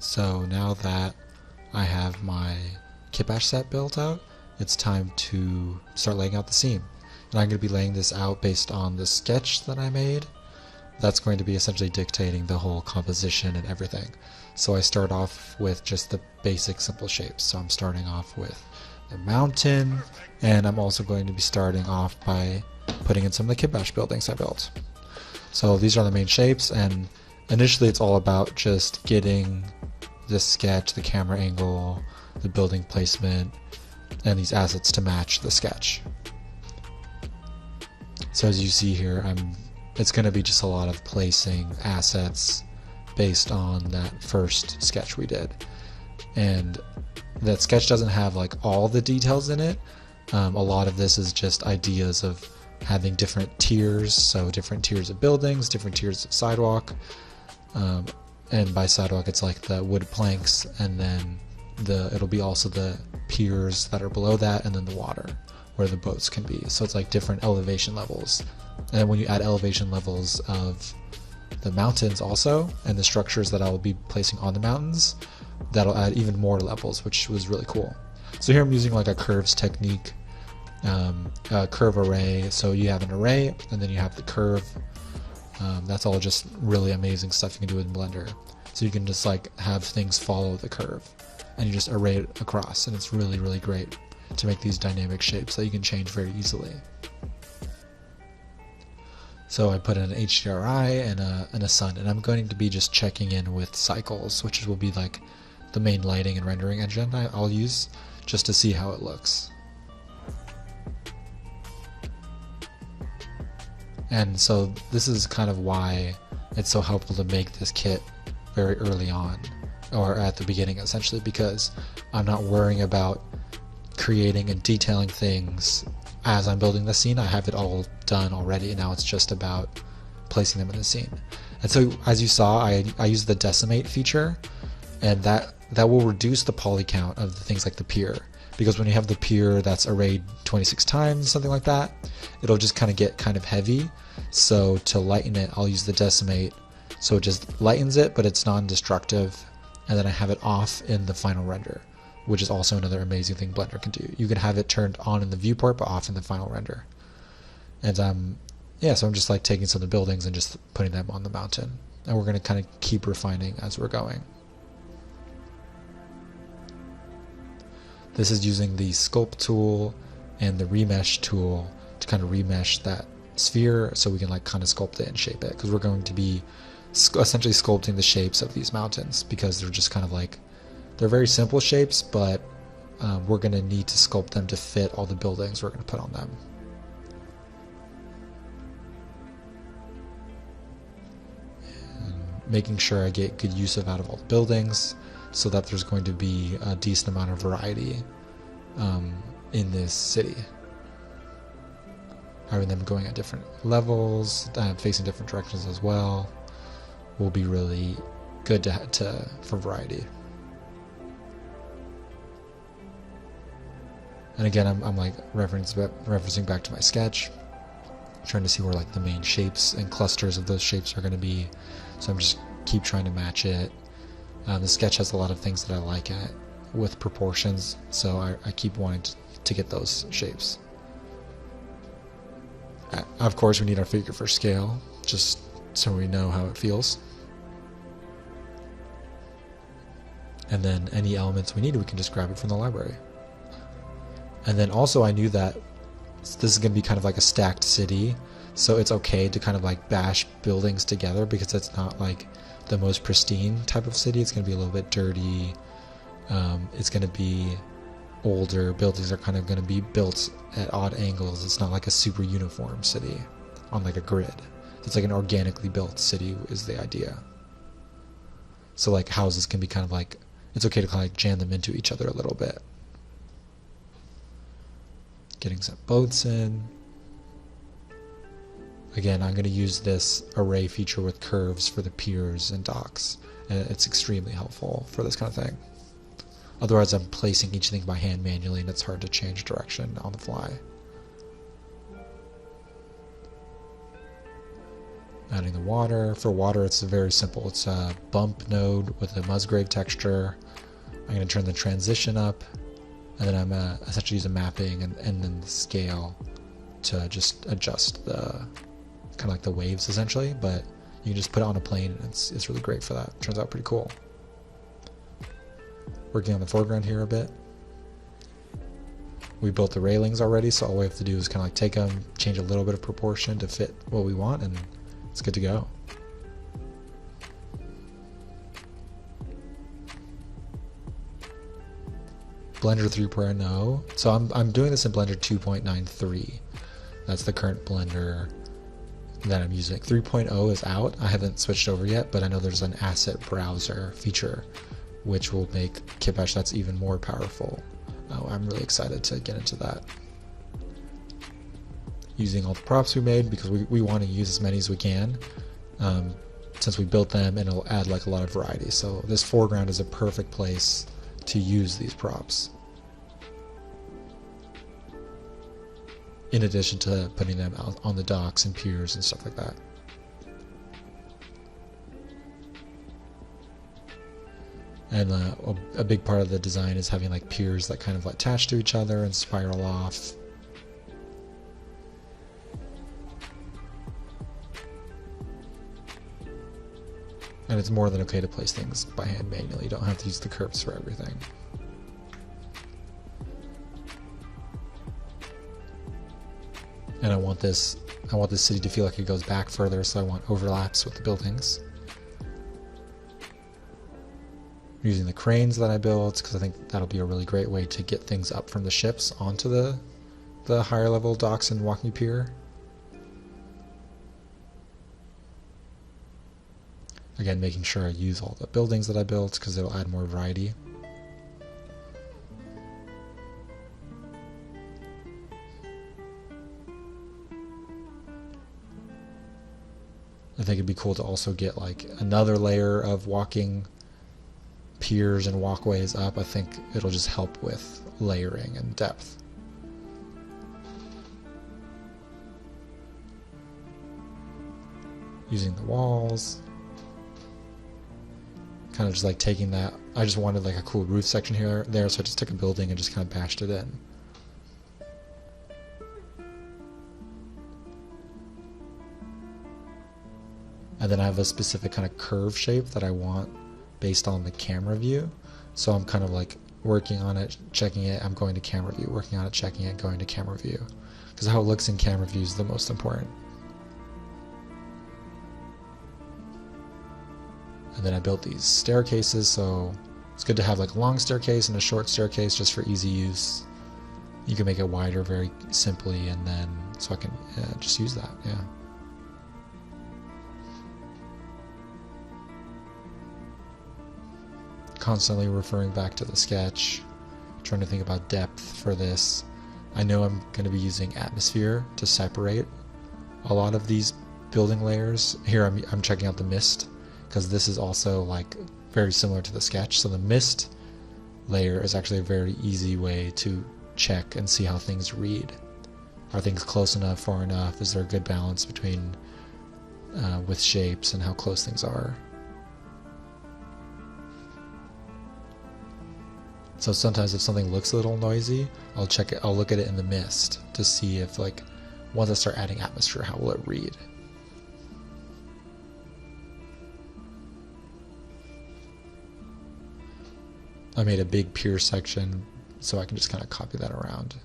So now that I have my kit bash set built out, it's time to start laying out the scene. And I'm going to be laying this out based on the sketch that I made. That's going to be essentially dictating the whole composition and everything. So I start off with just the basic simple shapes. So I'm starting off with the mountain, and I'm also going to be starting off by putting in some of the kit bash buildings I built. So these are the main shapes, and initially it's all about just getting the sketch, the camera angle, the building placement, and these assets to match the sketch. So as you see here, it's going to be just a lot of placing assets based on that first sketch we did. And that sketch doesn't have like all the details in it. A lot of this is just ideas of having different tiers, so different tiers of buildings, different tiers of sidewalk. And by sidewalk, it's like the wood planks, and then it'll be also the piers that are below that, and then the water where the boats can be. So it's like different elevation levels. And when you add elevation levels of the mountains also, and the structures that I will be placing on the mountains, that'll add even more levels, which was really cool. So here I'm using like a curves technique, a curve array. So you have an array, and then you have the curve. That's all just really amazing stuff you can do in Blender. So you can just like have things follow the curve, and you just array it across, and it's really, really great to make these dynamic shapes that you can change very easily. So I put in an HDRI and a sun, and I'm going to be just checking in with cycles, which will be like the main lighting and rendering engine I'll use just to see how it looks. And so this is kind of why it's so helpful to make this kit very early on, or at the beginning essentially, because I'm not worrying about creating and detailing things as I'm building the scene. I have it all done already, and now it's just about placing them in the scene. And so as you saw, I used the decimate feature, and that will reduce the poly count of the things like the pier, because when you have the pier that's arrayed 26 times, something like that, it'll just kind of get kind of heavy. So to lighten it, I'll use the decimate, so it just lightens it, but it's non-destructive, and then I have it off in the final render, which is also another amazing thing Blender can do. You can have it turned on in the viewport, but off in the final render. And yeah, so I'm just like taking some of the buildings and just putting them on the mountain, and we're going to kind of keep refining as we're going. This is using the sculpt tool and the remesh tool to kind of remesh that sphere, so we can like kind of sculpt it and shape it, because we're going to be essentially sculpting the shapes of these mountains, because they're just kind of like, they're very simple shapes, but we're going to need to sculpt them to fit all the buildings we're going to put on them. And making sure I get good use out of all the buildings, so that there's going to be a decent amount of variety in this city. Having them going at different levels, facing different directions as well, will be really good for variety. And again, I'm like referencing back to my sketch, trying to see where like the main shapes and clusters of those shapes are going to be. So I'm just keep trying to match it. The sketch has a lot of things that I like with proportions, so I keep wanting to get those shapes. Of course, we need our figure for scale, just so we know how it feels. And then any elements we need, we can just grab it from the library. And then also I knew that this is going to be kind of like a stacked city, so it's okay to kind of like bash buildings together, because it's not like the most pristine type of city. It's going to be a little bit dirty. It's going to be older. Buildings are kind of going to be built at odd angles. It's not like a super uniform city on like a grid. It's like an organically built city is the idea. So like houses can be kind of like, it's okay to kind of like jam them into each other a little bit. Getting some boats in. Again, I'm going to use this array feature with curves for the piers and docks, and it's extremely helpful for this kind of thing. Otherwise, I'm placing each thing by hand manually, and it's hard to change direction on the fly. Adding the water. For water, it's very simple. It's a bump node with a Musgrave texture. I'm going to turn the transition up, and then I'm essentially using mapping and then the scale to just adjust the kind of like the waves essentially. But you can just put it on a plane, and it's really great for that. Turns out pretty cool. Working on the foreground here a bit. We built the railings already, so all we have to do is kind of like take them, change a little bit of proportion to fit what we want, and it's good to go. Blender 3.0. So I'm doing this in Blender 2.93. That's the current Blender that I'm using. 3.0 is out. I haven't switched over yet, but I know there's an asset browser feature which will make Kitbash that's even more powerful. I'm really excited to get into that. Using all the props we made, because we want to use as many as we can, since we built them, and it'll add like a lot of variety. So this foreground is a perfect place to use these props, in addition to putting them out on the docks and piers and stuff like that. And a big part of the design is having like piers that kind of attach to each other and spiral off. And it's more than okay to place things by hand manually. You don't have to use the curves for everything. And I want this city to feel like it goes back further, so I want overlaps with the buildings. Using the cranes that I built, because I think that'll be a really great way to get things up from the ships onto the higher level docks and walking pier. Again, making sure I use all the buildings that I built, because it'll add more variety. I think it'd be cool to also get like another layer of walking piers and walkways up. I think it'll just help with layering and depth. Using the walls. Kind of just like taking that, I just wanted like a cool roof section there, so I just took a building and just kind of bashed it in. And then I have a specific kind of curve shape that I want based on the camera view. So I'm kind of like working on it, checking it, I'm going to camera view, working on it, checking it, going to camera view. Because how it looks in camera view is the most important. And then I built these staircases, so it's good to have like a long staircase and a short staircase just for easy use. You can make it wider very simply, and then so I can just use that, yeah. Constantly referring back to the sketch, trying to think about depth for this. I know I'm going to be using atmosphere to separate a lot of these building layers. Here I'm checking out the mist, because this is also like very similar to the sketch. So the mist layer is actually a very easy way to check and see how things read. Are things close enough, far enough? Is there a good balance between with shapes and how close things are? So sometimes if something looks a little noisy, I'll check it. I'll look at it in the mist to see if, like, once I start adding atmosphere, how will it read? I made a big pier section, so I can just kind of copy that around.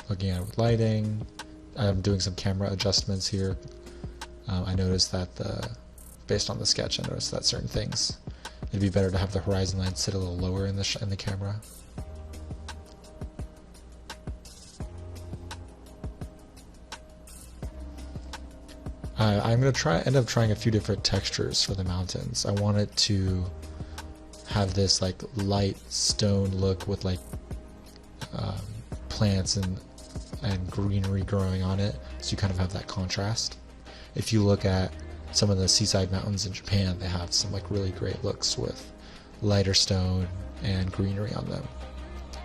Looking at it with lighting, I'm doing some camera adjustments here. I noticed that based on the sketch, I noticed that certain things, it'd be better to have the horizon line sit a little lower in the camera. I'm going to end up trying a few different textures for the mountains. I want it to have this like light stone look with like plants and greenery growing on it, so you kind of have that contrast. If you look at some of the seaside mountains in Japan, they have some like really great looks with lighter stone and greenery on them.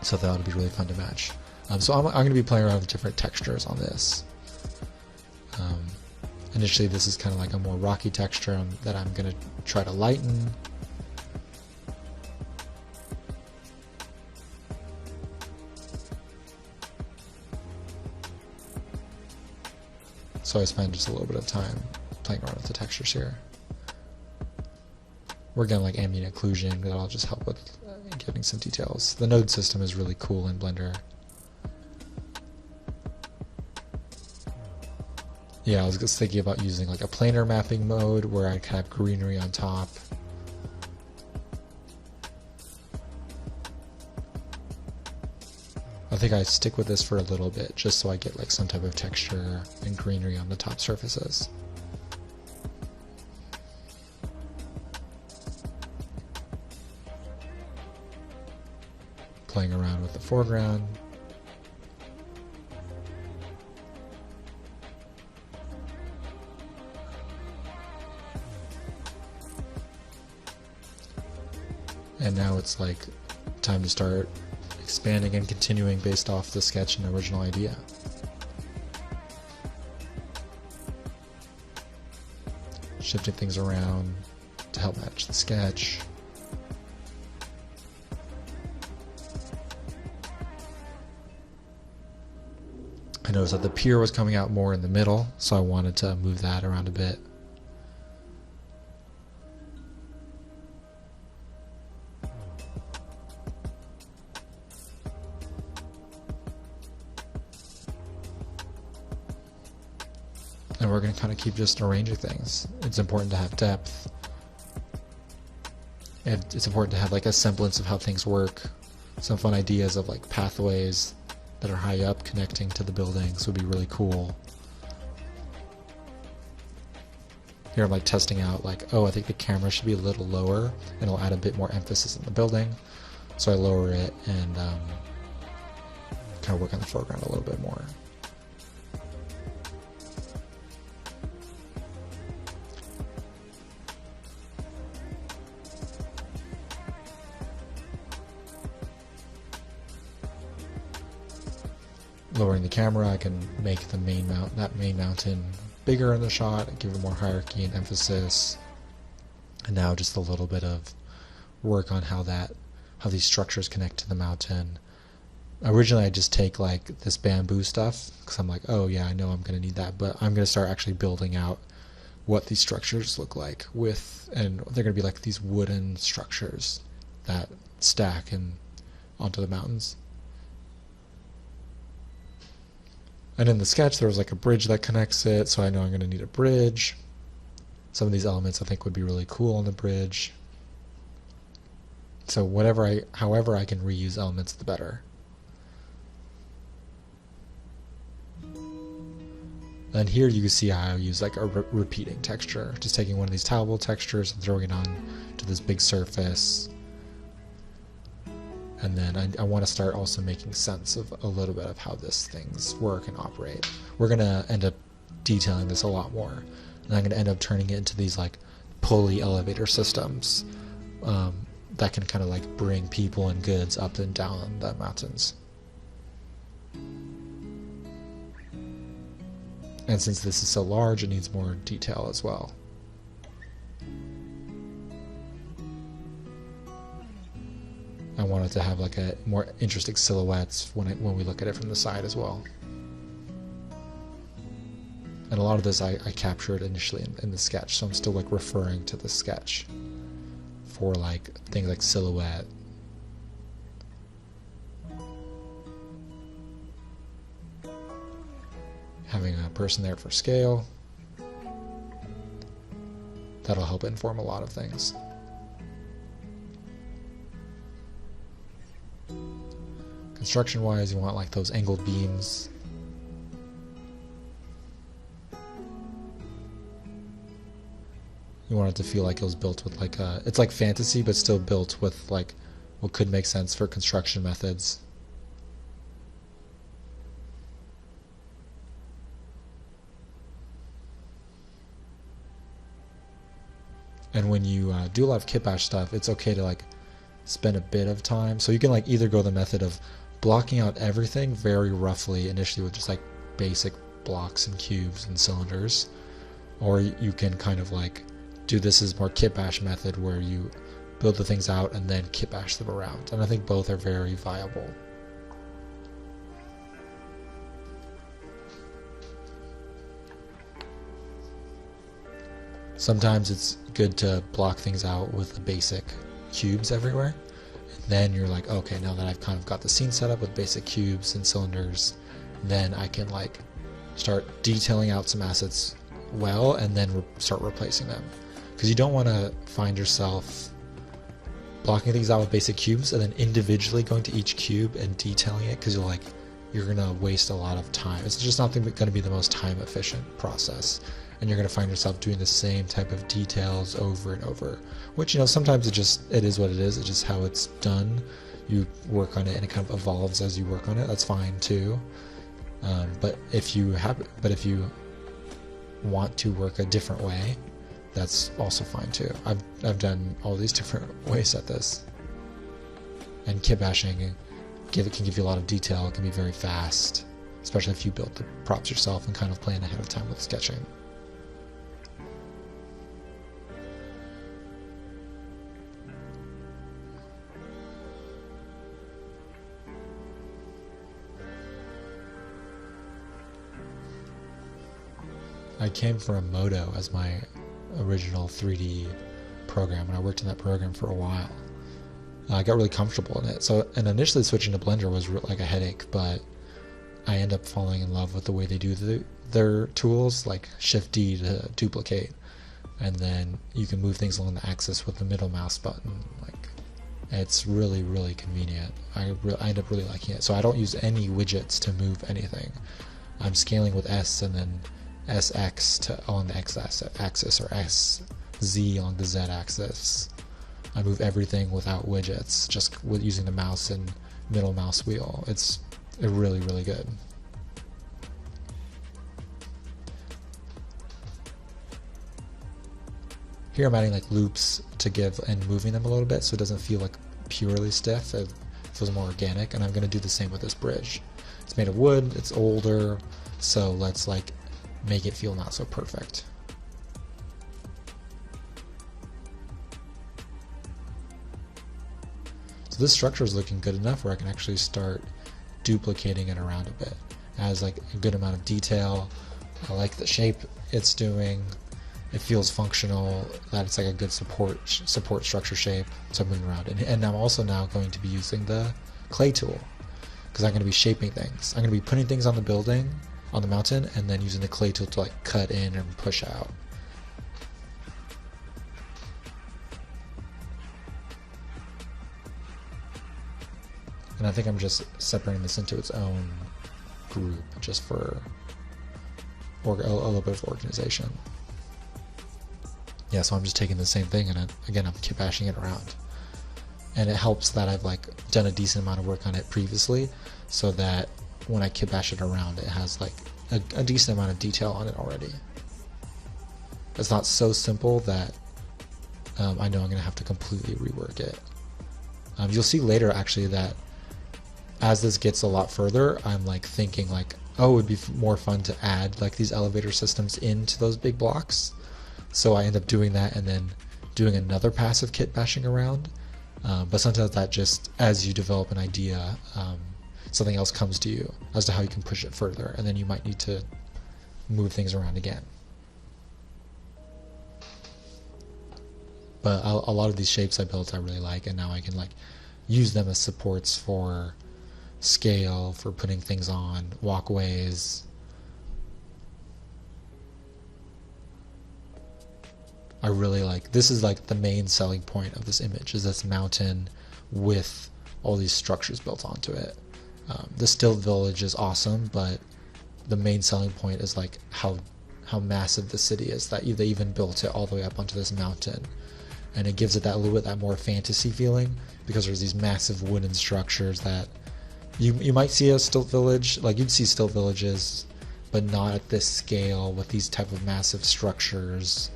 So that would be really fun to match. So I'm going to be playing around with different textures on this. Initially this is kind of like a more rocky texture that I'm going to try to lighten. So I spend just a little bit of time playing around with the textures here. We're getting like ambient occlusion, that'll just help with getting some details. The node system is really cool in Blender. Yeah, I was just thinking about using like a planar mapping mode where I could have greenery on top. I think I stick with this for a little bit just so I get like some type of texture and greenery on the top surfaces. Playing around with the foreground. And now it's like time to start expanding and continuing based off the sketch and original idea. Shifting things around to help match the sketch. I noticed that the pier was coming out more in the middle, so I wanted to move that around a bit. And we're going to kind of keep just arranging things. It's important to have depth. And it's important to have like a semblance of how things work. Some fun ideas of like pathways that are high up connecting to the buildings would be really cool. Here I'm like testing out like, oh, I think the camera should be a little lower and it'll add a bit more emphasis in the building. So I lower it and kind of work on the foreground a little bit more. Lowering the camera, I can make the main mountain bigger in the shot, give it more hierarchy and emphasis. And now just a little bit of work on how these structures connect to the mountain. Originally I just take like this bamboo stuff because I'm like, oh yeah, I know I'm going to need that, but I'm going to start actually building out what these structures look like and they're going to be like these wooden structures that stack onto the mountains. And in the sketch there was like a bridge that connects it, so I know I'm going to need a bridge. Some of these elements I think would be really cool on the bridge. So however I can reuse elements, the better. And here you can see how I use like a repeating texture, just taking one of these towel textures and throwing it on to this big surface. And then I want to start also making sense of a little bit of how these things work and operate. We're going to end up detailing this a lot more. And I'm going to end up turning it into these like pulley elevator systems that can kind of like bring people and goods up and down the mountains. And since this is so large, it needs more detail as well. I want it to have like a more interesting silhouettes when we look at it from the side as well. And a lot of this I captured initially in the sketch, so I'm still like referring to the sketch for like things like silhouette. Having a person there for scale. That'll help inform a lot of things. Construction wise, you want like those angled beams. You want it to feel like it was built with like it's like fantasy but still built with like what could make sense for construction methods. And when you do a lot of kit bash stuff, it's okay to like spend a bit of time. So you can like either go the method of blocking out everything very roughly initially with just like basic blocks and cubes and cylinders, or you can kind of like do this as more kit bash method where you build the things out and then kit bash them around. And I think both are very viable. Sometimes it's good to block things out with the basic cubes everywhere. And then you're like, okay, now that I've kind of got the scene set up with basic cubes and cylinders, then I can like start detailing out some assets well and then start replacing them. Because you don't want to find yourself blocking things out with basic cubes and then individually going to each cube and detailing it, because you're going to waste a lot of time. It's just not going to be the most time efficient process. And you're going to find yourself doing the same type of details over and over, which, sometimes it is what it is. It's just how it's done. You work on it and it kind of evolves as you work on it. That's fine too. But if you want to work a different way, that's also fine too. I've done all these different ways at this. And kit bashing can give you a lot of detail. It can be very fast, especially if you build the props yourself and kind of plan ahead of time with sketching. I came from Modo as my original 3D program, and I worked in that program for a while. I got really comfortable in it. And initially switching to Blender was like a headache, but I end up falling in love with the way they do their tools, like Shift D to duplicate, and then you can move things along the axis with the middle mouse button. Like, it's really, really convenient. I end up really liking it. So I don't use any widgets to move anything. I'm scaling with S and then SX on the X axis, or SZ along the Z axis. I move everything without widgets, just with using the mouse and middle mouse wheel. It's really, really good. Here I'm adding like loops and moving them a little bit so it doesn't feel like purely stiff. It feels more organic, and I'm going to do the same with this bridge. It's made of wood, it's older, so let's like make it feel not so perfect. So this structure is looking good enough where I can actually start duplicating it around a bit. It has like a good amount of detail. I like the shape it's doing. It feels functional, that it's like a good support structure shape, so I'm moving around. And I'm also now going to be using the clay tool, because I'm going to be shaping things. I'm going to be putting things on the building, on the mountain, and then using the clay tool to like cut in and push out. And I think I'm just separating this into its own group just for a little bit of organization. Yeah, so I'm just taking the same thing and again I'm kit bashing it around. And it helps that I've like done a decent amount of work on it previously, so that when I kit bash it around, it has like a decent amount of detail on it already. It's not so simple that I know I'm going to have to completely rework it. You'll see later actually that as this gets a lot further, I'm like thinking like, oh, it would be more fun to add like these elevator systems into those big blocks. So I end up doing that and then doing another pass of kit bashing around. But sometimes that just, as you develop an idea, something else comes to you as to how you can push it further, and then you might need to move things around again. But a lot of these shapes I built I really like, and now I can like use them as supports for scale, for putting things on walkways. I really like, this is like the main selling point of this image, is this mountain with all these structures built onto it. The Stilt village is awesome, but the main selling point is like how massive the city is, that they even built it all the way up onto this mountain. And it gives it that little bit that more fantasy feeling, because there's these massive wooden structures that you might see a Stilt village, like you'd see Stilt villages, but not at this scale with these type of massive structures,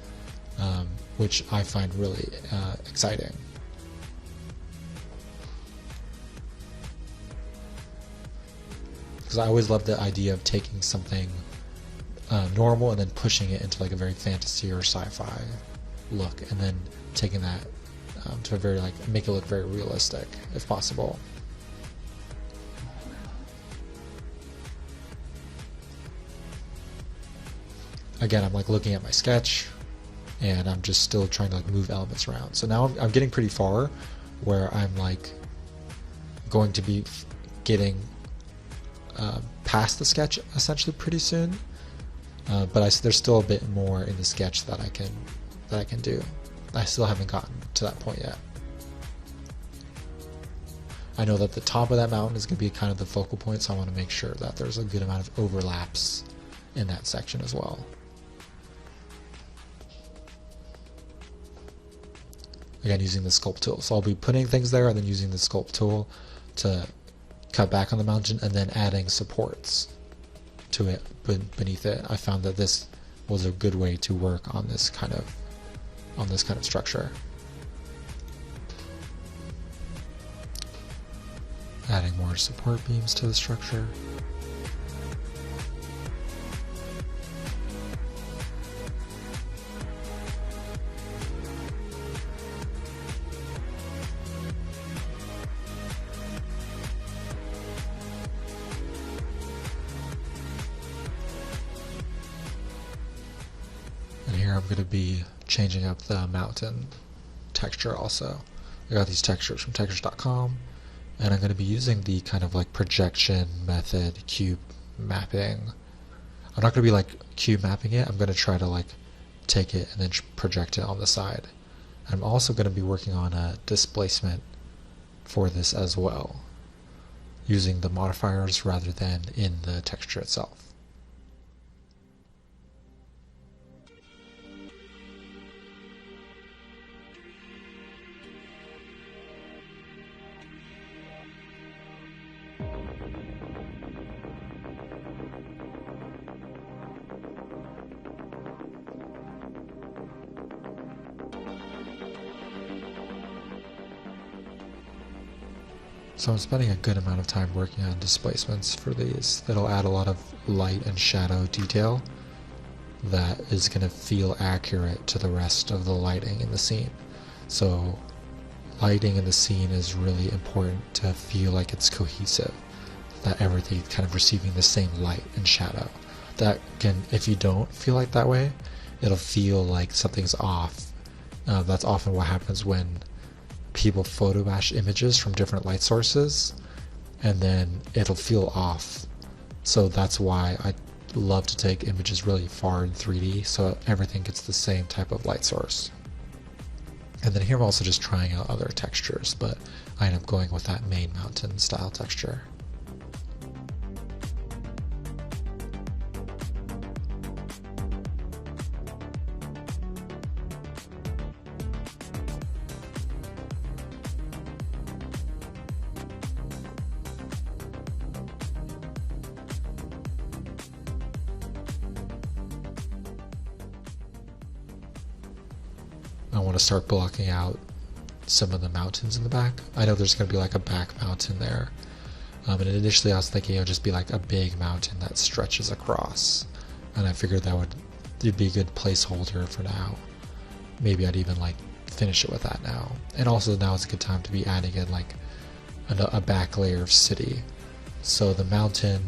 which I find really exciting. because I always love the idea of taking something normal and then pushing it into like a very fantasy or sci-fi look, and then taking that to a very make it look very realistic if possible. Again, I'm looking at my sketch, and I'm just still trying to move elements around. So now I'm getting pretty far, where I'm going to be getting past the sketch essentially pretty soon. But there's still a bit more in the sketch that I can do. I still haven't gotten to that point yet. I know that the top of that mountain is going to be kind of the focal point, so I want to make sure that there's a good amount of overlaps in that section as well. Again, using the sculpt tool. So I'll be putting things there and then using the sculpt tool to cut back on the mountain and then adding supports to it beneath it. I found that this was a good way to work on this kind of structure. Adding more support beams to the structure. And here I'm going to be changing up the mountain texture also. I got these textures from textures.com, and I'm going to be using the kind of projection method, cube mapping. I'm not going to be cube mapping it. I'm going to try to take it and then project it on the side. I'm also going to be working on a displacement for this as well, using the modifiers rather than in the texture itself. So I'm spending a good amount of time working on displacements for these. That'll add a lot of light and shadow detail that is going to feel accurate to the rest of the lighting in the scene. So lighting in the scene is really important to feel like it's cohesive, that everything's kind of receiving the same light and shadow. That can, if you don't feel like that way, it'll feel like something's off. That's often what happens when people photo bash images from different light sources, and then it'll feel off. So that's why I love to take images really far in 3D, so everything gets the same type of light source. And then here I'm also just trying out other textures, but I end up going with that main mountain style texture. I want to start blocking out some of the mountains in the back. I know there's going to be a back mountain there. And initially I was thinking it would just be a big mountain that stretches across. And I figured that would be a good placeholder for now. Maybe I'd even finish it with that now. And also now is a good time to be adding in a back layer of city. So the mountain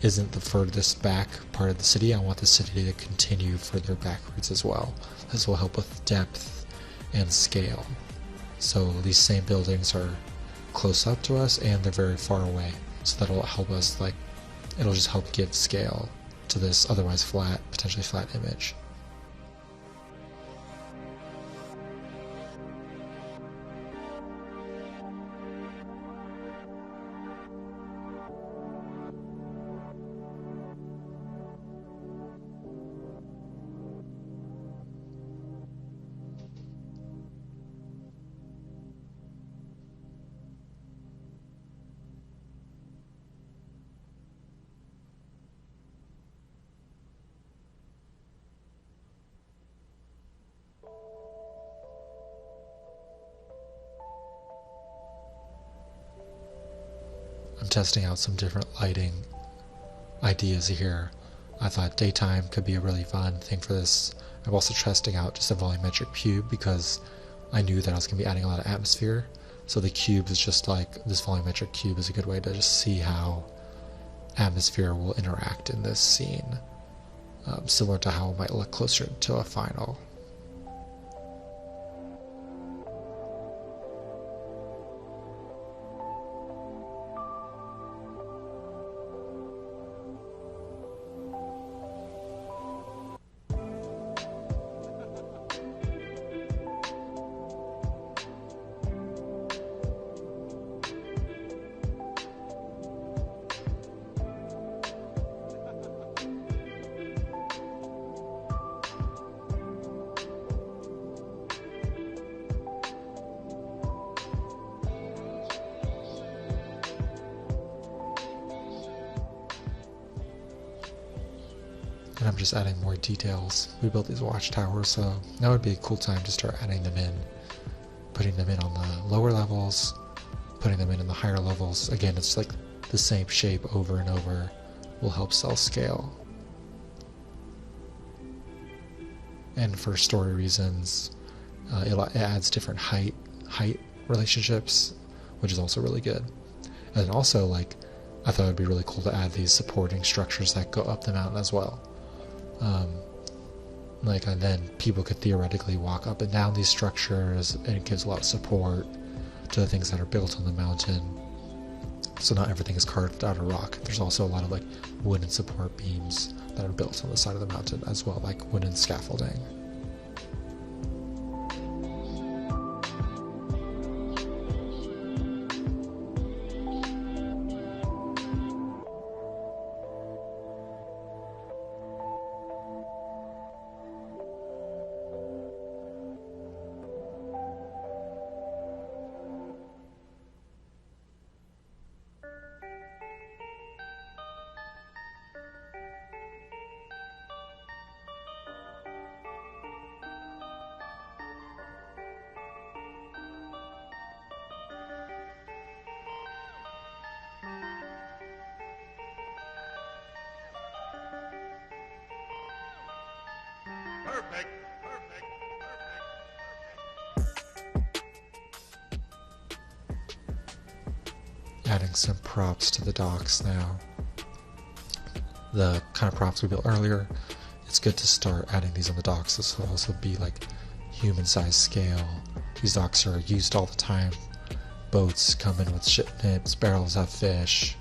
isn't the furthest back part of the city. I want the city to continue further backwards as well. This will help with depth and scale. So these same buildings are close up to us and they're very far away. So that'll help us, it'll just help give scale to this otherwise flat, potentially flat image. I'm testing out some different lighting ideas here. I thought daytime could be a really fun thing for this. I'm also testing out just a volumetric cube because I knew that I was going to be adding a lot of atmosphere. So the cube is just like, this volumetric cube is a good way to just see how atmosphere will interact in this scene. Similar to how it might look closer to a final. And I'm just adding more details. We built these watchtowers, so now would be a cool time to start adding them in. Putting them in on the lower levels, putting them in the higher levels. Again, it's like the same shape over and over will help cell scale. And for story reasons, it adds different height relationships, which is also really good. And then also, like, I thought it would be really cool to add these supporting structures that go up the mountain as well. And then people could theoretically walk up and down these structures, and it gives a lot of support to the things that are built on the mountain. So not everything is carved out of rock. There's also a lot of like wooden support beams that are built on the side of the mountain as well, like wooden scaffolding. Perfect. Adding some props to the docks now. The kind of props we built earlier, it's good to start adding these on the docks. This will also be like human-sized scale. These docks are used all the time. Boats come in with shipments, barrels have fish,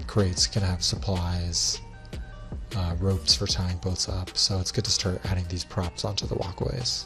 crates can have supplies, ropes for tying boats up, so it's good to start adding these props onto the walkways.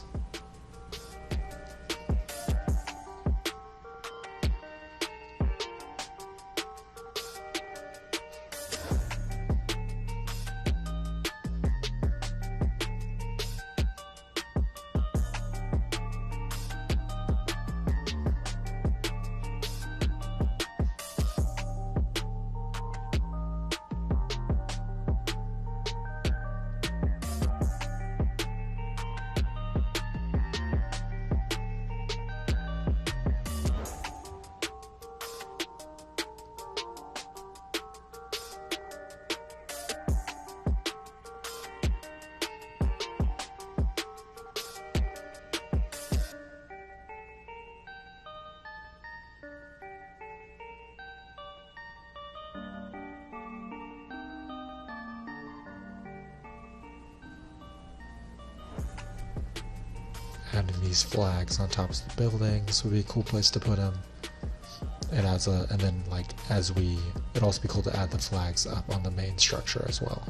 Adding these flags on top of the buildings would be a cool place to put them. It adds and then it'd also be cool to add the flags up on the main structure as well.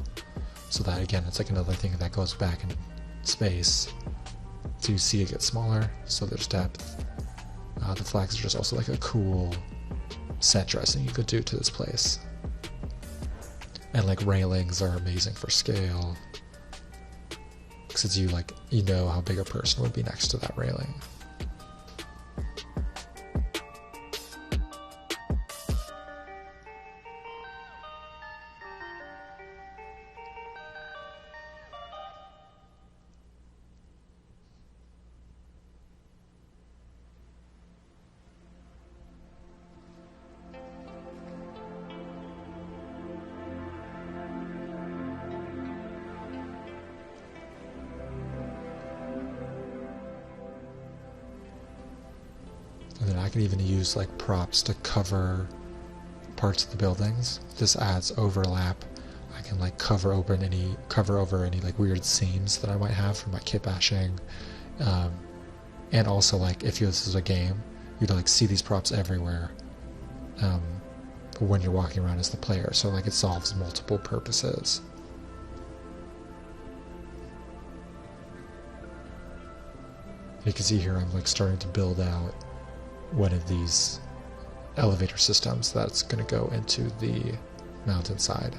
So that again, it's like another thing that goes back in space. So you see it get smaller, so there's depth. The flags are just also like a cool set dressing you could do to this place. And like railings are amazing for scale. Because you know how big a person would be next to that railing. can even use like props to cover parts of the buildings. This adds overlap. I can like cover over any like weird seams that I might have from my kit bashing. And also, like, if this is a game, you'd like see these props everywhere when you're walking around as the player. So like it solves multiple purposes. You can see here I'm like starting to build out one of these elevator systems that's going to go into the mountainside.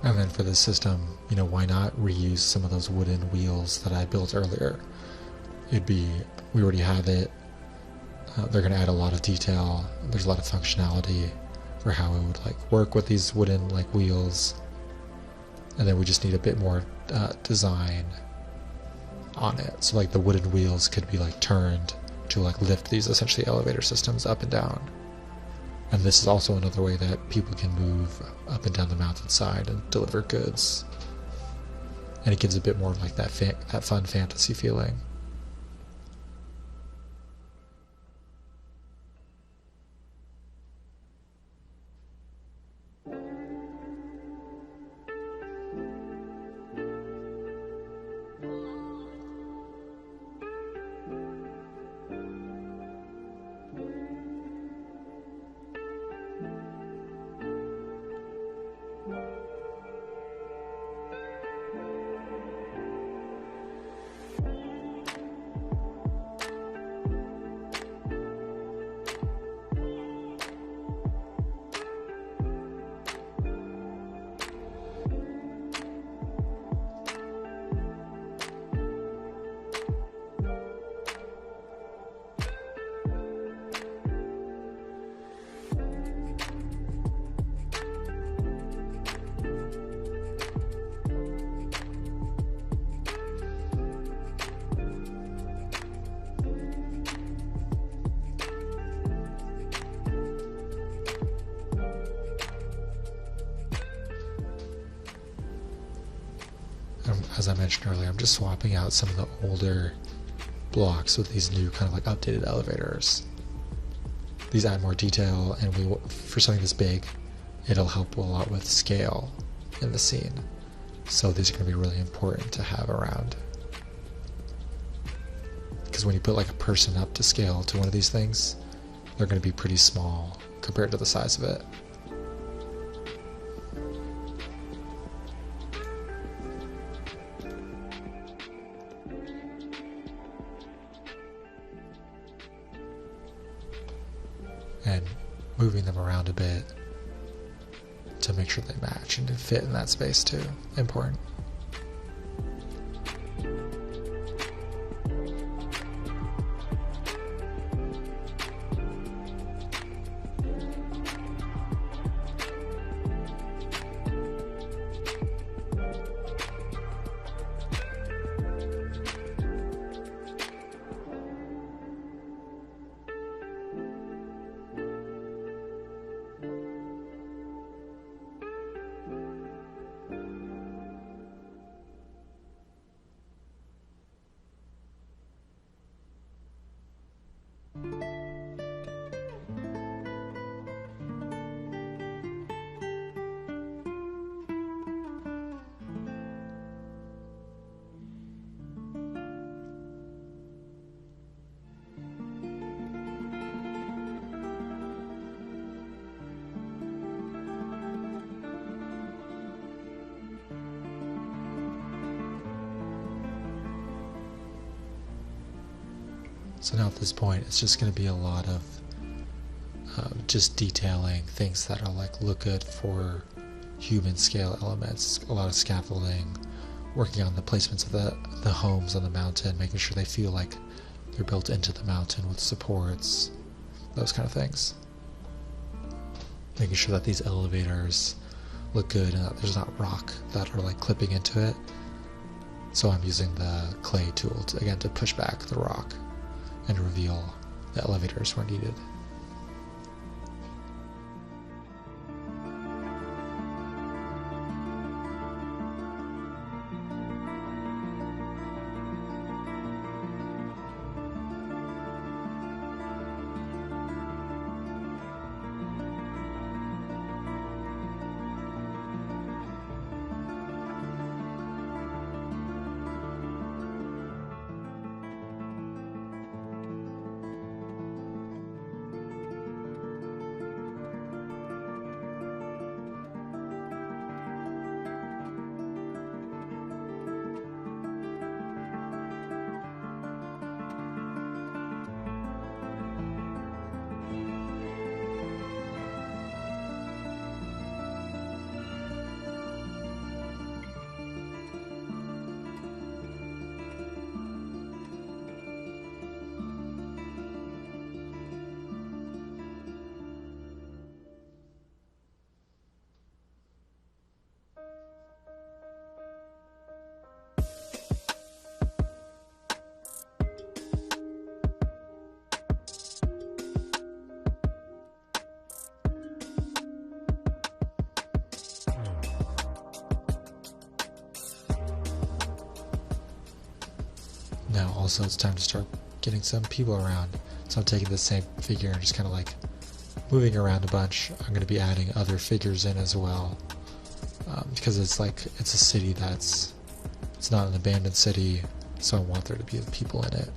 And then for this system, why not reuse some of those wooden wheels that I built earlier? We already have it. They're going to add a lot of detail. There's a lot of functionality for how it would like work with these wooden like wheels. And then we just need a bit more design on it. So like the wooden wheels could be like turned to like lift these essentially elevator systems up and down. And this is also another way that people can move up and down the mountainside and deliver goods. And it gives a bit more of like that fun fantasy feeling. As I mentioned earlier, I'm just swapping out some of the older blocks with these new kind of like updated elevators. These add more detail, and for something this big, it'll help a lot with scale in the scene. So these are going to be really important to have around. Because when you put like a person up to scale to one of these things, they're going to be pretty small compared to the size of it. And moving them around a bit to make sure they match and to fit in that space too. Important. So now at this point, it's just going to be a lot of just detailing things that are like look good for human scale elements. A lot of scaffolding, working on the placements of the homes on the mountain, making sure they feel like they're built into the mountain with supports, those kind of things. Making sure that these elevators look good and that there's not rock that are like clipping into it. So I'm using the clay tool again to push back the rock and reveal the elevators where needed. Now also it's time to start getting some people around. So I'm taking the same figure and just kind of like moving around a bunch. I'm going to be adding other figures in as well, because it's a city it's not an abandoned city, so I want there to be people in it.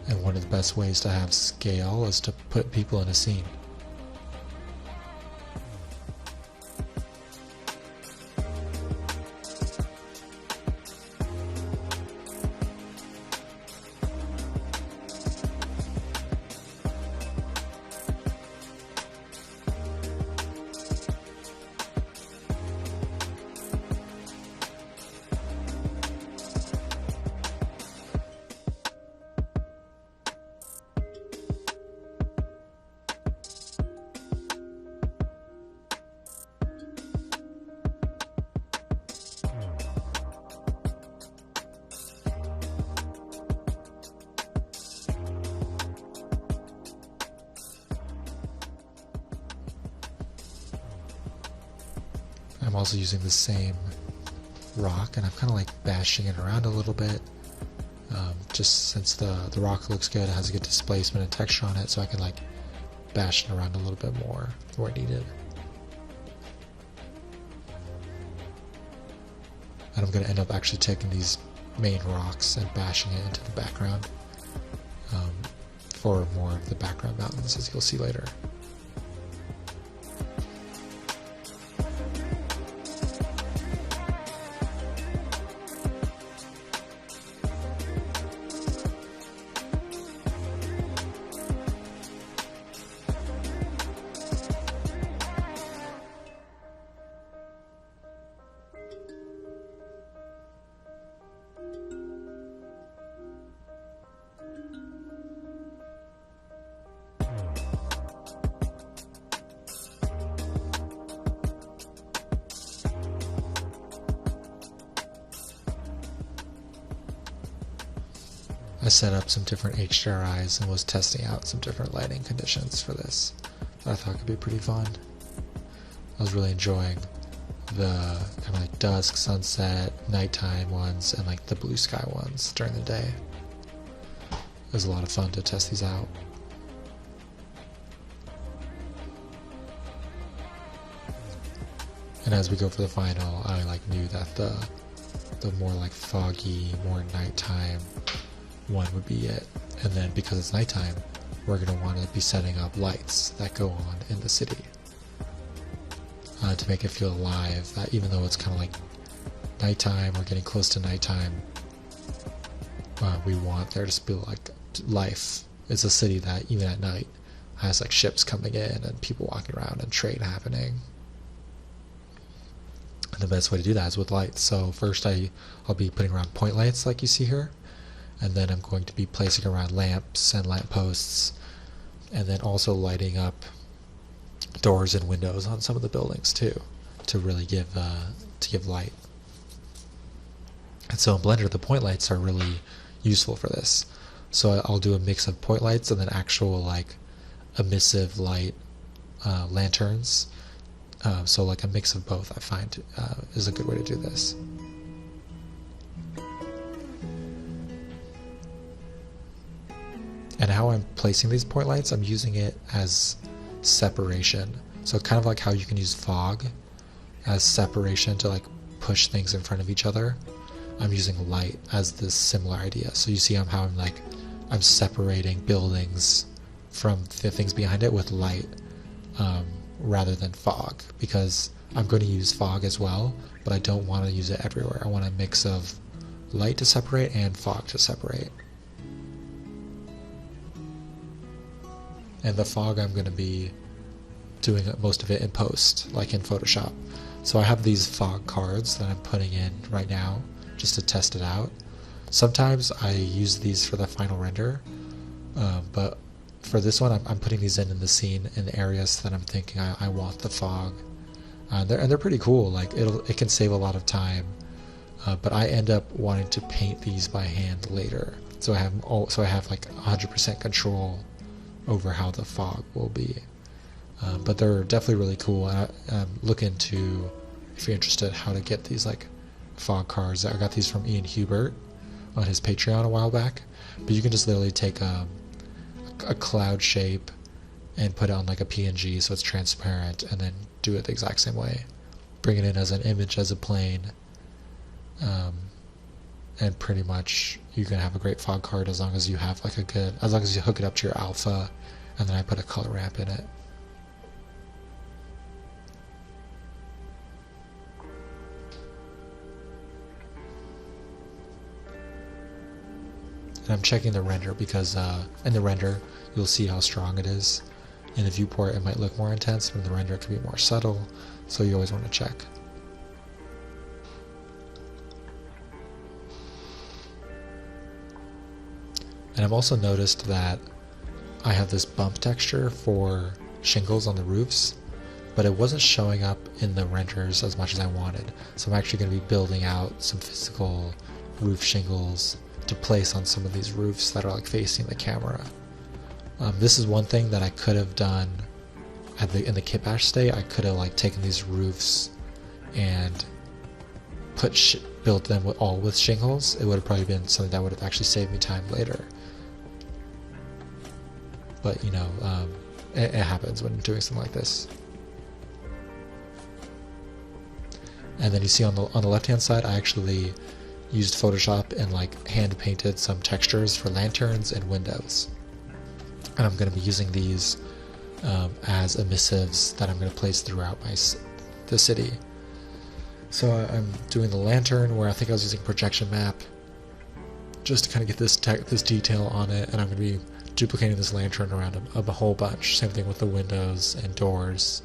And one of the best ways to have scale is to put people in a scene. I'm also using the same rock, and I'm kind of like bashing it around a little bit, just since the rock looks good, it has a good displacement and texture on it, so I can like bash it around a little bit more where needed. And I'm going to end up actually taking these main rocks and bashing it into the background for more of the background mountains, as you'll see later. I set up some different HDRIs and was testing out some different lighting conditions for this that I thought could be pretty fun. I was really enjoying the kind of like dusk, sunset, nighttime ones, and like the blue sky ones during the day. It was a lot of fun to test these out. And as we go for the final, I knew that the more like foggy, more nighttime one would be it. And then because it's nighttime, we're going to want to be setting up lights that go on in the city to make it feel alive, that even though it's kind of like nighttime, we're getting close to nighttime, we want there to be like life. It's a city that even at night has like ships coming in and people walking around and trade happening. And the best way to do that is with lights. So first I'll be putting around point lights like you see here, and then I'm going to be placing around lamps and lampposts, and then also lighting up doors and windows on some of the buildings too, to really give light. And so in Blender, the point lights are really useful for this. So I'll do a mix of point lights and then actual like emissive light lanterns. So like a mix of both, I find is a good way to do this. And how I'm placing these point lights, I'm using it as separation. So kind of like how you can use fog as separation to like push things in front of each other. I'm using light as this similar idea. So you see how I'm separating buildings from the things behind it with light rather than fog, because I'm going to use fog as well, but I don't want to use it everywhere. I want a mix of light to separate and fog to separate. And the fog, I'm going to be doing most of it in post, like in Photoshop. So I have these fog cards that I'm putting in right now just to test it out. Sometimes I use these for the final render, but for this one I'm putting these in the scene in the areas that I'm thinking I want the fog. They're pretty cool. Like it can save a lot of time, but I end up wanting to paint these by hand later. So I have like 100% control over how the fog will be. But they're definitely really cool. And look into, if you're interested, how to get these like fog cards. I got these from Ian Hubert on his Patreon a while back. But you can just literally take a cloud shape and put it on like a PNG so it's transparent, and then do it the exact same way. Bring it in as an image, as a plane, and pretty much you can have a great fog card as long as you have like as long as you hook it up to your alpha, and then I put a color ramp in it. And I'm checking the render because in the render you'll see how strong it is. In the viewport it might look more intense, but in the render it can be more subtle, so you always want to check. And I've also noticed that I have this bump texture for shingles on the roofs, but it wasn't showing up in the renders as much as I wanted. So I'm actually going to be building out some physical roof shingles to place on some of these roofs that are like facing the camera. This is one thing that I could have done in the kit bash state. I could have like taken these roofs and built them with shingles. It would have probably been something that would have actually saved me time later. But you know, it happens when doing something like this. And then you see on the left hand side, I actually used Photoshop and like hand painted some textures for lanterns and windows. And I'm going to be using these as emissives that I'm going to place throughout the city. So I'm doing the lantern where I think I was using projection map just to kind of get this detail on it, and I'm going to be duplicating this lantern around a whole bunch. Same thing with the windows and doors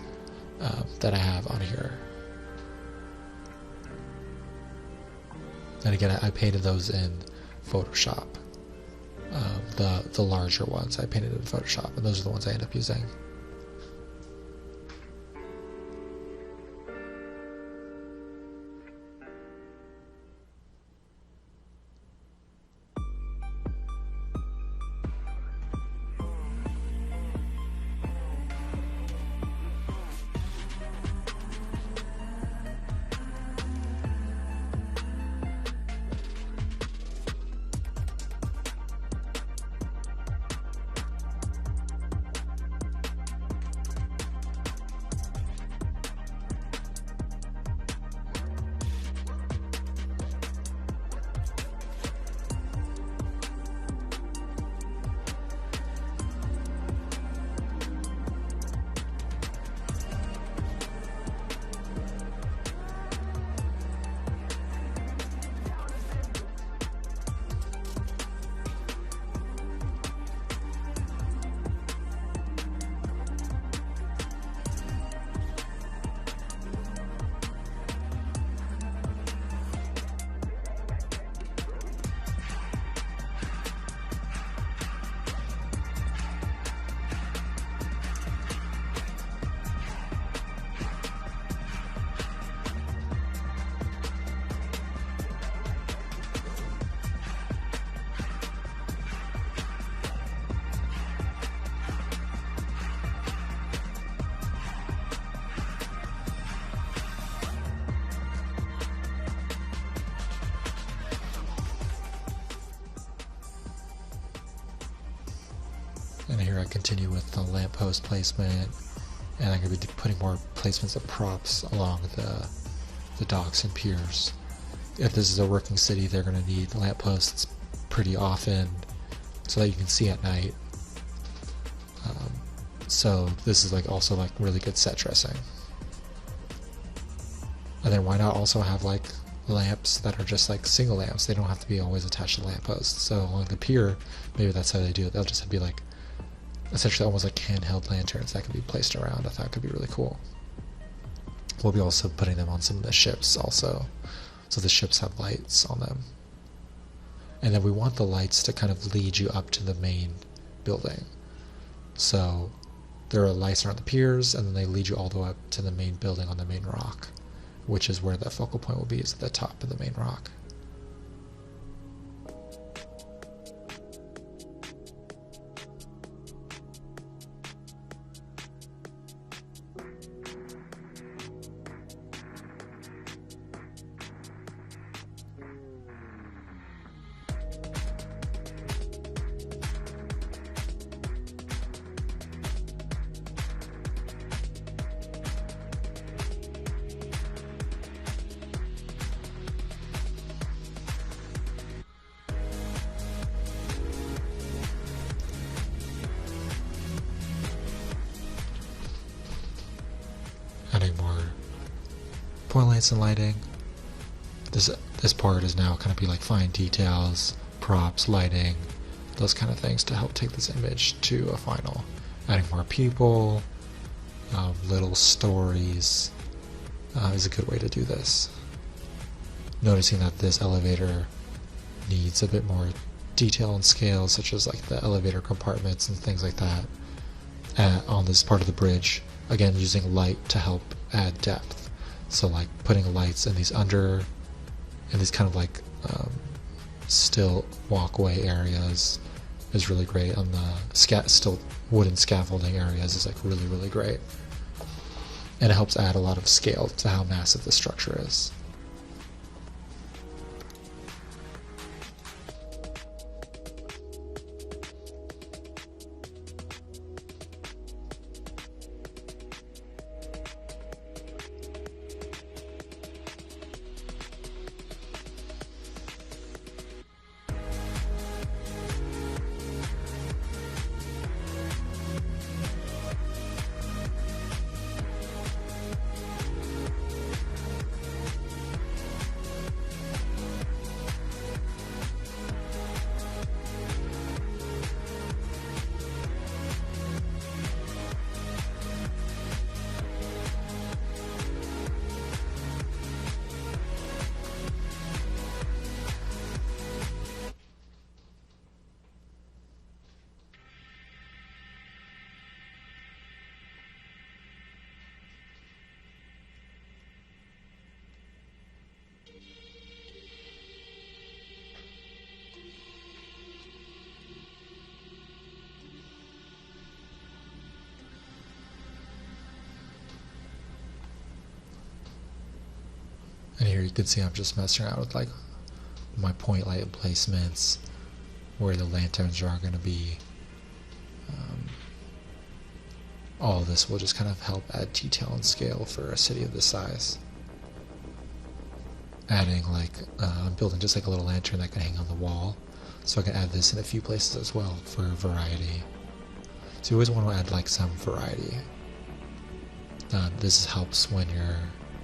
that I have on here. And again, I painted those in Photoshop. The larger ones I painted in Photoshop, and those are the ones I end up using. And here I continue with the lamppost placement, and I'm going to be putting more placements of props along the docks and piers. If this is a working city, they're going to need lampposts pretty often so that you can see at night. So this is also really good set dressing. And then why not also have lamps that are just single lamps? They don't have to be always attached to lampposts. So along the pier, maybe that's how they do it. They'll just be essentially almost like handheld lanterns that can be placed around. I thought could be really cool. We'll be also putting them on some of the ships also, so the ships have lights on them. And then we want the lights to kind of lead you up to the main building. So there are lights around the piers, and then they lead you all the way up to the main building on the main rock, which is where the focal point will be, is at the top of the main rock. Adding more point lights and lighting. This part is now kind of be fine details, props, lighting, those kind of things to help take this image to a final. Adding more people, little stories is a good way to do this. Noticing that this elevator needs a bit more detail and scale, such as the elevator compartments and things like that on this part of the bridge. Again, using light to help add depth. So putting lights in these kind of stilt walkway areas is really great. On the stilt wooden scaffolding areas is really, really great. And it helps add a lot of scale to how massive the structure is. And here you can see I'm just messing around with my point light placements, where the lanterns are going to be. All of this will just kind of help add detail and scale for a city of this size. Adding I'm building just a little lantern that can hang on the wall, so I can add this in a few places as well for variety. So you always want to add some variety. This helps when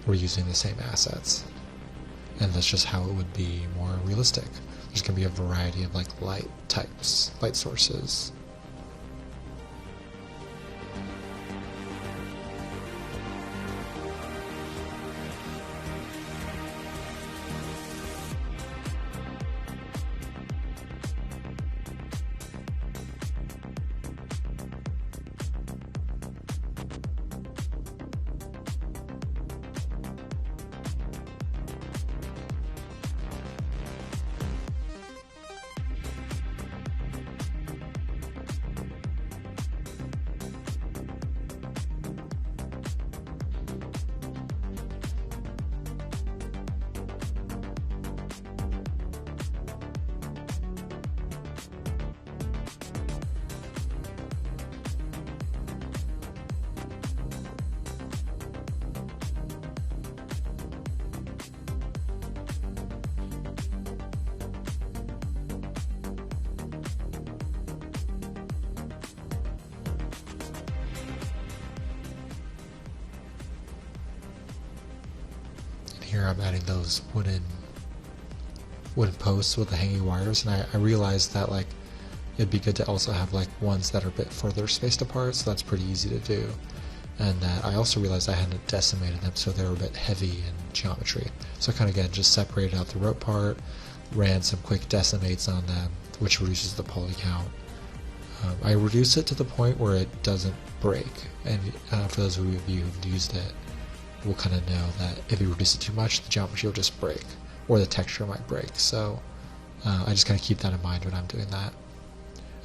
we're using the same assets, and that's just how it would be more realistic. There's going to be a variety of light types, light sources. here I'm adding those wooden posts with the hanging wires, and I realized that like it'd be good to also have like ones that are a bit further spaced apart, so that's pretty easy to do. And that I also realized I hadn't decimated them, so they were a bit heavy in geometry. So I kind of again just separated out the rope part, ran some quick decimates on them, which reduces the poly count. I reduced it to the point where it doesn't break, and for those of you who've used it, will kind of know that if you reduce it too much, the geometry will just break, or the texture might break. So I just kind of keep that in mind when I'm doing that.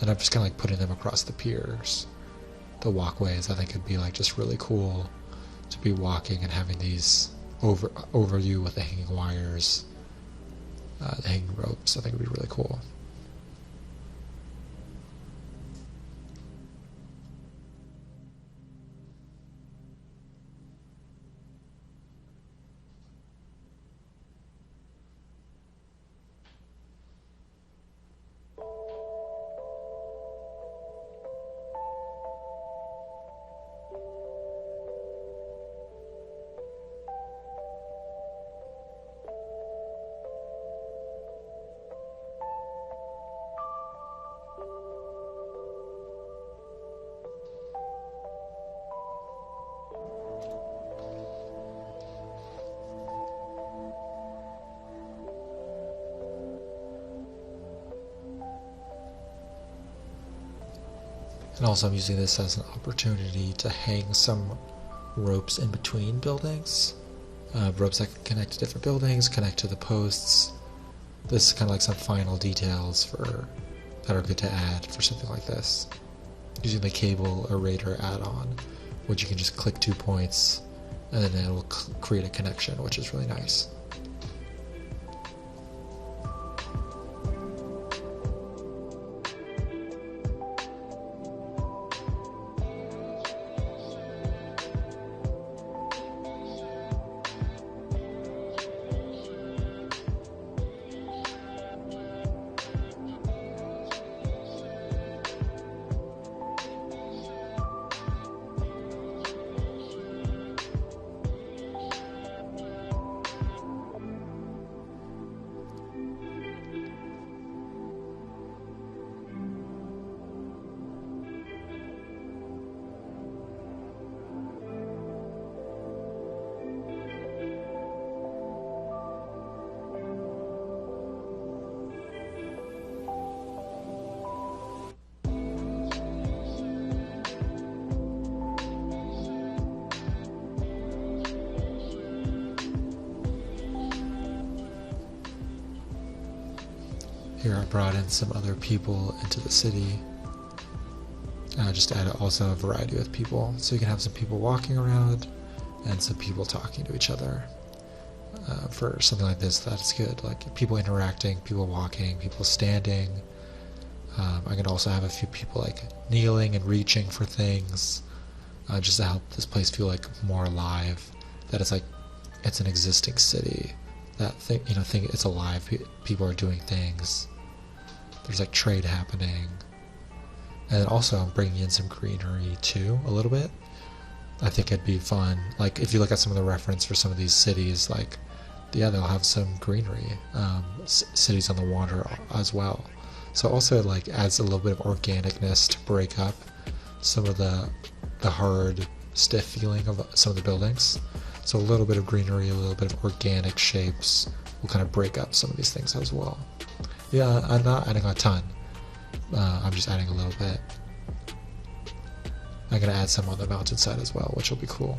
And I'm just kind of like putting them across the piers, the walkways. I think it'd be like just really cool to be walking and having these over you with the hanging wires, the hanging ropes. I think it'd be really cool. And also I'm using this as an opportunity to hang some ropes in between buildings. Ropes that can connect to different buildings, connect to the posts. This is kind of like some final details that are good to add for something like this. Using the cable eraser add-on, which you can just click 2 points and then it will create a connection, which is really nice. Here I brought in some other people into the city, just to add also a variety of people. So you can have some people walking around and some people talking to each other. For something like this, that's good. Like people interacting, people walking, people standing. I can also have a few people like kneeling and reaching for things, just to help this place feel like more alive. That it's like it's an existing city. That thing, it's alive. People are doing things. There's like trade happening, and then also I'm bringing in some greenery too, a little bit. I think it'd be fun. Like if you look at some of the reference for some of these cities, like they'll have some greenery. Cities on the water as well. So also it like adds a little bit of organicness to break up some of the hard, stiff feeling of some of the buildings. So a little bit of greenery, a little bit of organic shapes will kind of break up some of these things as well. Yeah, I'm not adding a ton. I'm just adding a little bit. I'm going to add some on the mountainside as well, which will be cool.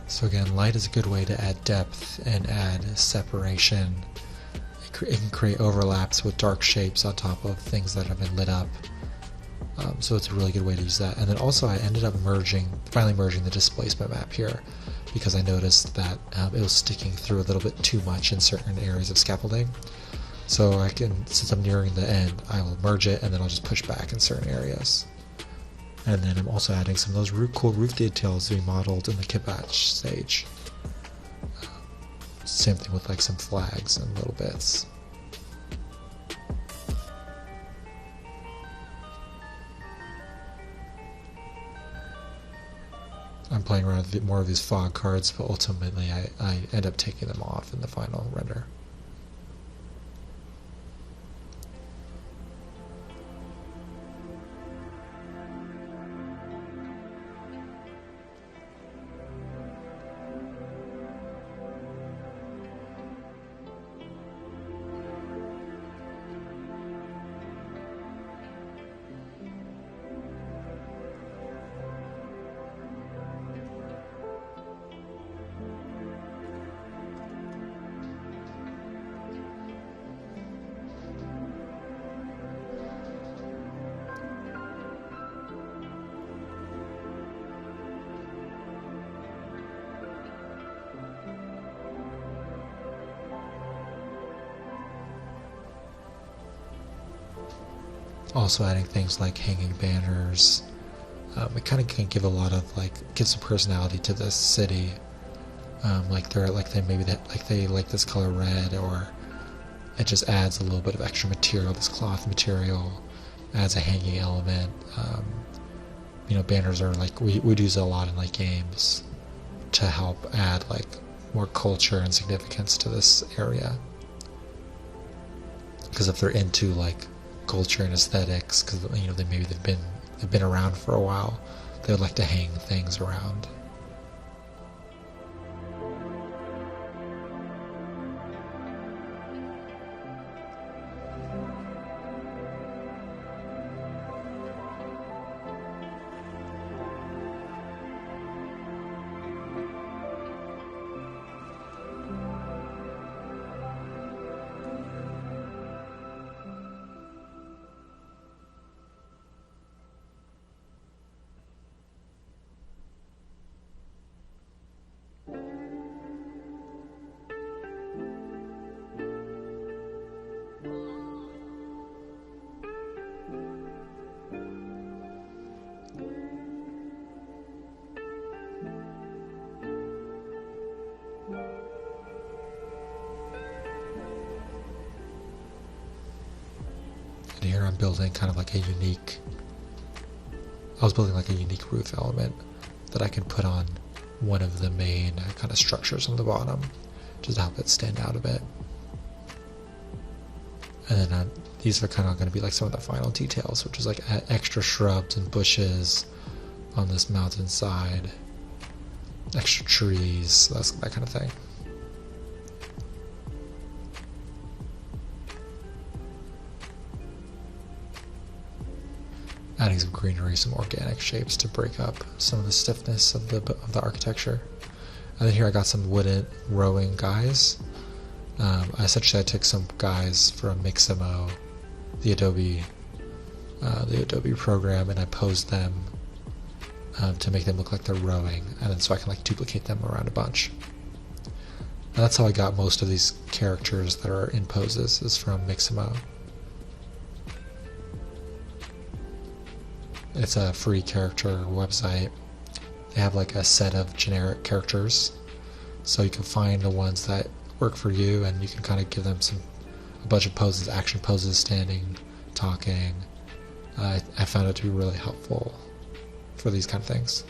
So again, light is a good way to add depth and add separation. It can create overlaps with dark shapes on top of things that have been lit up. So it's a really good way to use that. And then also I ended up finally merging the displacement map here, because I noticed that it was sticking through a little bit too much in certain areas of scaffolding. So I can, since I'm nearing the end, I will merge it and then I'll just push back in certain areas. And then I'm also adding some of those cool roof details we modeled in the kit batch stage. Same thing with like some flags and little bits. I'm playing around with more of these fog cards, but ultimately I end up taking them off in the final render. Also adding things like hanging banners. It kind of can give a lot of give some personality to this city. They like this color red, or it just adds a little bit of extra material. This cloth material adds a hanging element. Banners are we'd use it a lot in games to help add more culture and significance to this area. Because if they're into culture and aesthetics, because they've been around for a while, they would like to hang things around. And here I'm building kind of I was building a unique roof element that I can put on one of the main kind of structures on the bottom, just to help it stand out a bit. And then these are kind of going to be some of the final details, which is extra shrubs and bushes on this mountainside, extra trees, that kind of thing. Adding some greenery, some organic shapes to break up some of the stiffness of the architecture. And then here I got some wooden rowing guys. I took some guys from Mixamo, the Adobe program, and I posed them to make them look like they're rowing, and then so I can duplicate them around a bunch. And that's how I got most of these characters that are in poses, is from Mixamo. It's a free character website. They have a set of generic characters, so you can find the ones that work for you, and you can kind of give them a bunch of poses, action poses, standing, talking. I found it to be really helpful for these kind of things.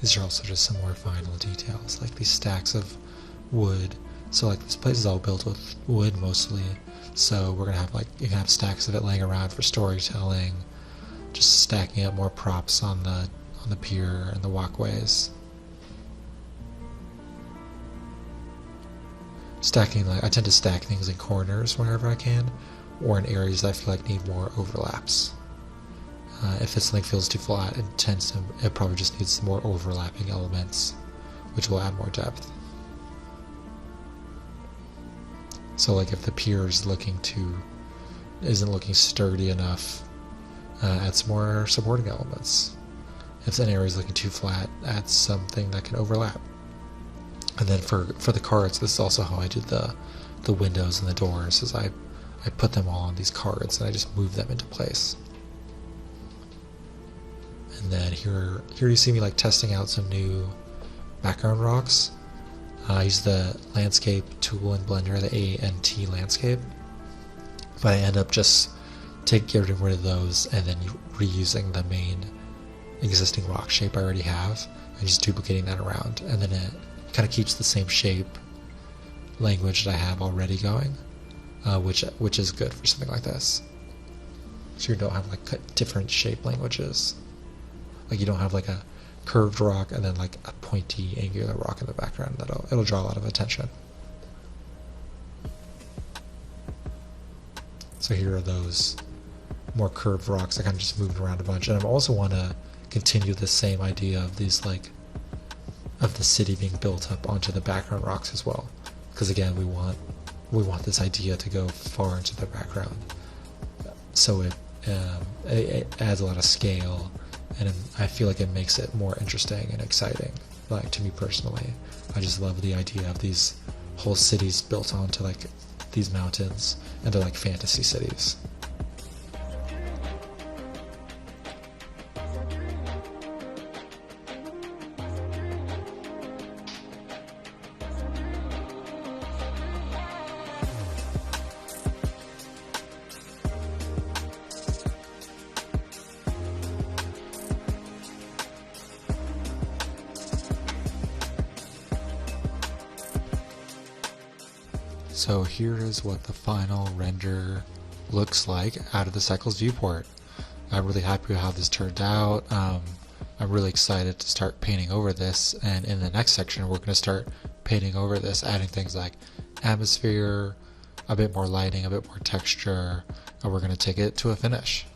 These are also just some more final details, like these stacks of wood. So like this place is all built with wood mostly. So we're gonna have like, you can have stacks of it laying around for storytelling, just stacking up more props on the pier and the walkways. Stacking, like I tend to stack things in corners whenever I can, or in areas that I feel like need more overlaps. If something feels too flat, it probably just needs more overlapping elements, which will add more depth. So like if the pier isn't looking sturdy enough, add some more supporting elements. If an area is looking too flat, add something that can overlap. And then for the cards, this is also how I did the windows and the doors, is I put them all on these cards and I just move them into place. And then here you see me like testing out some new background rocks. I use the landscape tool in Blender, the A and T landscape, but I end up just getting rid of those and then reusing the main existing rock shape I already have and just duplicating that around, and then it kind of keeps the same shape language that I have already going, which is good for something like this. So you don't have like different shape languages. Like you don't have like a curved rock and then like a pointy angular rock in the background. It'll draw a lot of attention. So here are those more curved rocks. I kind of just moved around a bunch, and I also want to continue the same idea of these of the city being built up onto the background rocks as well, because again we want this idea to go far into the background, so it adds a lot of scale, and I feel like it makes it more interesting and exciting. Like to me personally, I just love the idea of these whole cities built onto like these mountains, and they're like fantasy cities. So here is what the final render looks like out of the Cycles viewport. I'm really happy with how this turned out. I'm really excited to start painting over this, and in the next section we're going to start painting over this, adding things like atmosphere, a bit more lighting, a bit more texture, and we're going to take it to a finish.